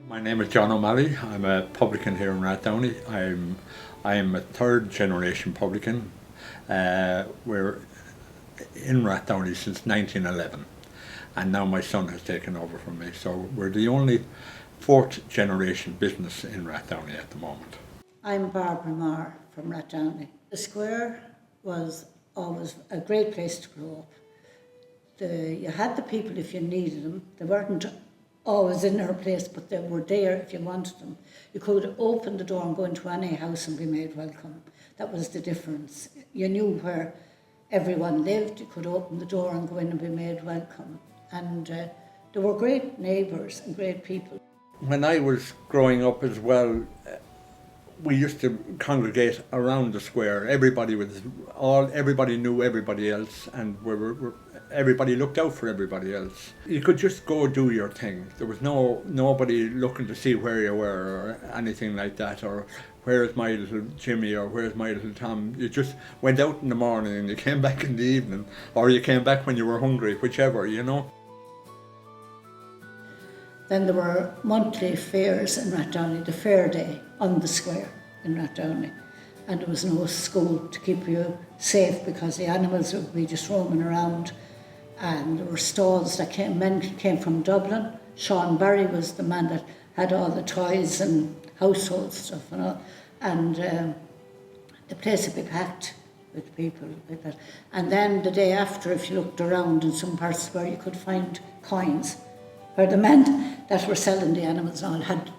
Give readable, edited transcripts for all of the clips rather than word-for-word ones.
My name is John O'Malley. I'm a publican here in Rathdowney. I'm a third generation publican. We're in Rathdowney since 1911, and now my son has taken over from me. So we're the only fourth generation business in Rathdowney at the moment. I'm Barbara Maher from Rathdowney. The square was always a great place to grow up. You had the people if you needed them. They weren't always in their place, but they were there if you wanted them. You could open the door and go into any house and be made welcome. That was the difference. You knew where everyone lived. You could open the door and go in and be made welcome. And there were great neighbours and great people. When I was growing up as well, we used to congregate around the square. Everybody knew everybody else, and everybody looked out for everybody else. You could just go do your thing. There was nobody looking to see where you were or anything like that, or where's my little Jimmy or where's my little Tom. You just went out in the morning and you came back in the evening, or you came back when you were hungry, whichever, you know. Then there were monthly fairs in Rathdowney, the fair day on the square in Rathdowney. And there was no school to keep you safe because the animals would be just roaming around. And there were stalls that men came from Dublin. Sean Barry was the man that had all the toys and household stuff and all. And the place would be packed with people like that. And then the day after, if you looked around in some parts where you could find coins, where the men that were selling the animals all had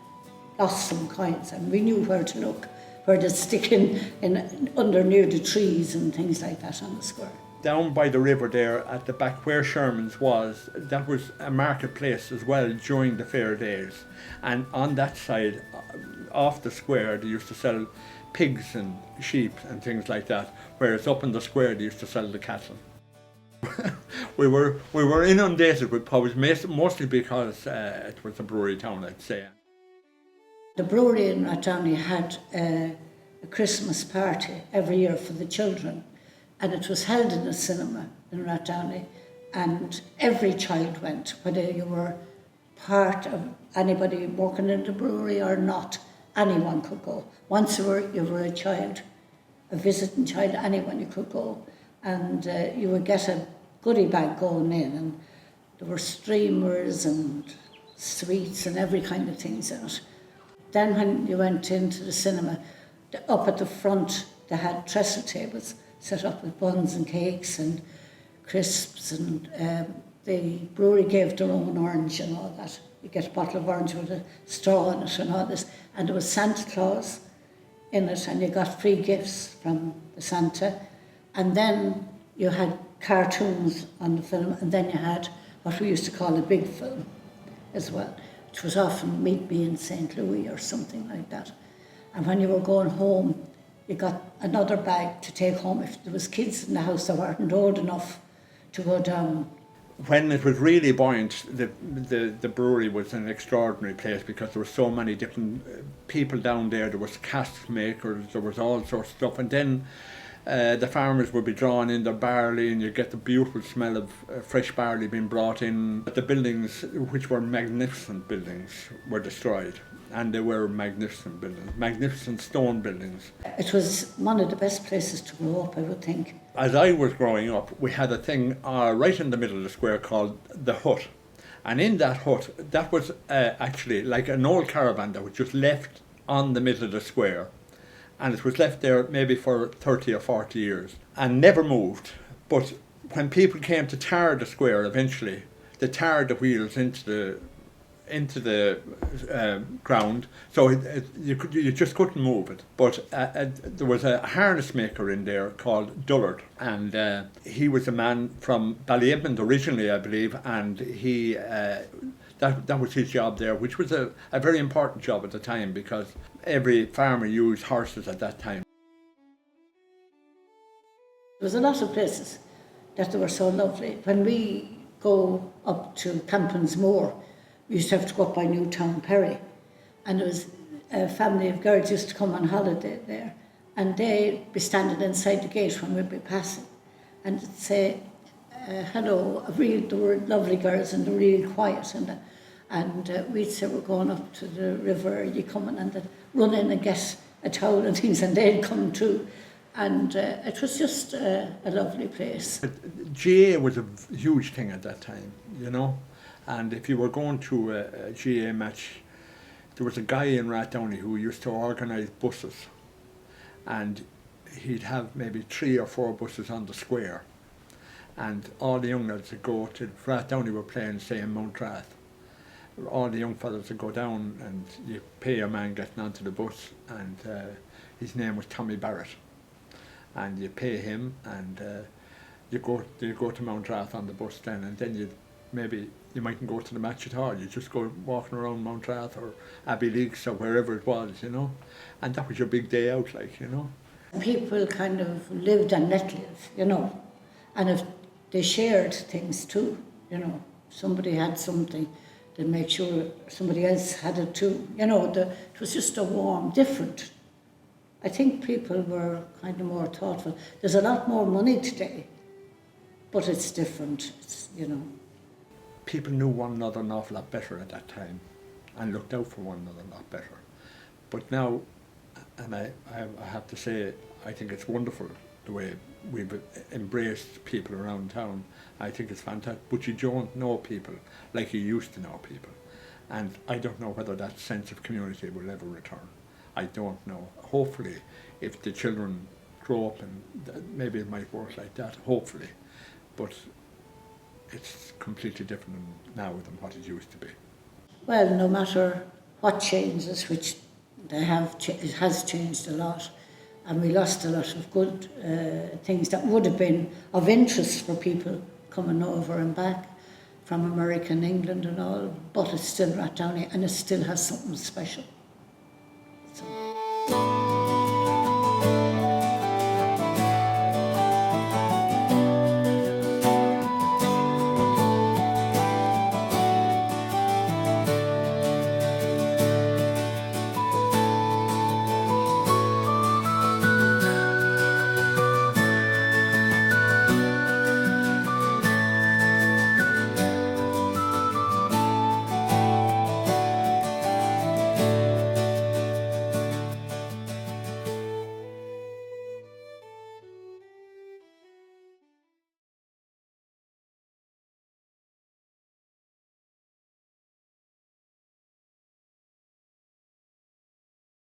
lost some coins, and we knew where to look, where to stick in under near the trees and things like that on the square. Down by the river there at the back where Sherman's was, that was a marketplace as well during the fair days. And on that side, off the square, they used to sell pigs and sheep and things like that, whereas up in the square they used to sell the cattle. we were inundated with pubs, mostly because it was a brewery town, I'd say. The brewery in Rathdowney had a Christmas party every year for the children, and it was held in a cinema in Rathdowney, and every child went, whether you were part of anybody working in the brewery or not. Anyone could go. Once you were a child, a visiting child, anyone you could go. And you would get a goodie bag going in, and there were streamers and sweets and every kind of things in it. Then when you went into the cinema, up at the front they had trestle tables set up with buns and cakes and crisps, and the brewery gave their own orange and all that. You get a bottle of orange with a straw in it and all this. And there was Santa Claus in it, and you got free gifts from the Santa. And then you had cartoons on the film, and then you had what we used to call a big film as well, which was often Meet Me in St. Louis or something like that. And when you were going home, you got another bag to take home if there was kids in the house that weren't old enough to go down. When it was really buoyant, the brewery was an extraordinary place because there were so many different people down there. There was cask makers, there was all sorts of stuff, and then the farmers would be drawing in their barley, and you get the beautiful smell of fresh barley being brought in. But the buildings, which were magnificent buildings, were destroyed, and they were magnificent buildings, magnificent stone buildings. It was one of the best places to grow up, I would think. As I was growing up, we had a thing right in the middle of the square called the hut. And in that hut, that was actually like an old caravan that was just left on the middle of the square. And it was left there maybe for 30 or 40 years and never moved. But when people came to tar the square eventually, they tarred the wheels into the ground, so you just couldn't move it. But there was a harness maker in there called Dullard, and he was a man from Ballyedmond originally, I believe, and he that was his job there, which was a very important job at the time because every farmer used horses at that time. There was a lot of places that they were so lovely. When we go up to Campins Moor, we used to have to go up by Newtown Perry, and there was a family of girls used to come on holiday there, and they'd be standing inside the gate when we'd be passing, and they'd say, hello, they were lovely girls and they were really quiet, And we'd say we're going up to the river, you come in and they'd run in and get a towel and things, and they'd come too. And it was just a lovely place. GA was a huge thing at that time, you know. And if you were going to a GA match, there was a guy in Rathdowney who used to organise buses. And he'd have maybe 3 or 4 buses on the square. And all the young lads would go to Rathdowney were playing, say, in Mount Rath. All the young fellas would go down and you pay a man getting onto the bus, and his name was Tommy Barrett. And you pay him, and you go to Mount Rath on the bus then, and then you mightn't go to the match at all. You just go walking around Mount Rath or Abbey Leaks or wherever it was, you know. And that was your big day out, like, you know. People kind of lived and let live, you know. And if they shared things too, you know. Somebody had something, they'd make sure somebody else had it too. You know, it was just a warm, different. I think people were kind of more thoughtful. There's a lot more money today, but it's different, you know. People knew one another an awful lot better at that time and looked out for one another a lot better. But now, and I have to say, I think it's wonderful the way we've embraced people around town. I think it's fantastic, but you don't know people like you used to know people. And I don't know whether that sense of community will ever return. I don't know. Hopefully, if the children grow up, and maybe it might work like that, hopefully. But it's completely different now than what it used to be. Well, no matter what changes, which it has changed a lot, and we lost a lot of good things that would have been of interest for people coming over and back from America and England and all, but it's still Rathdowney, and it still has something special. So.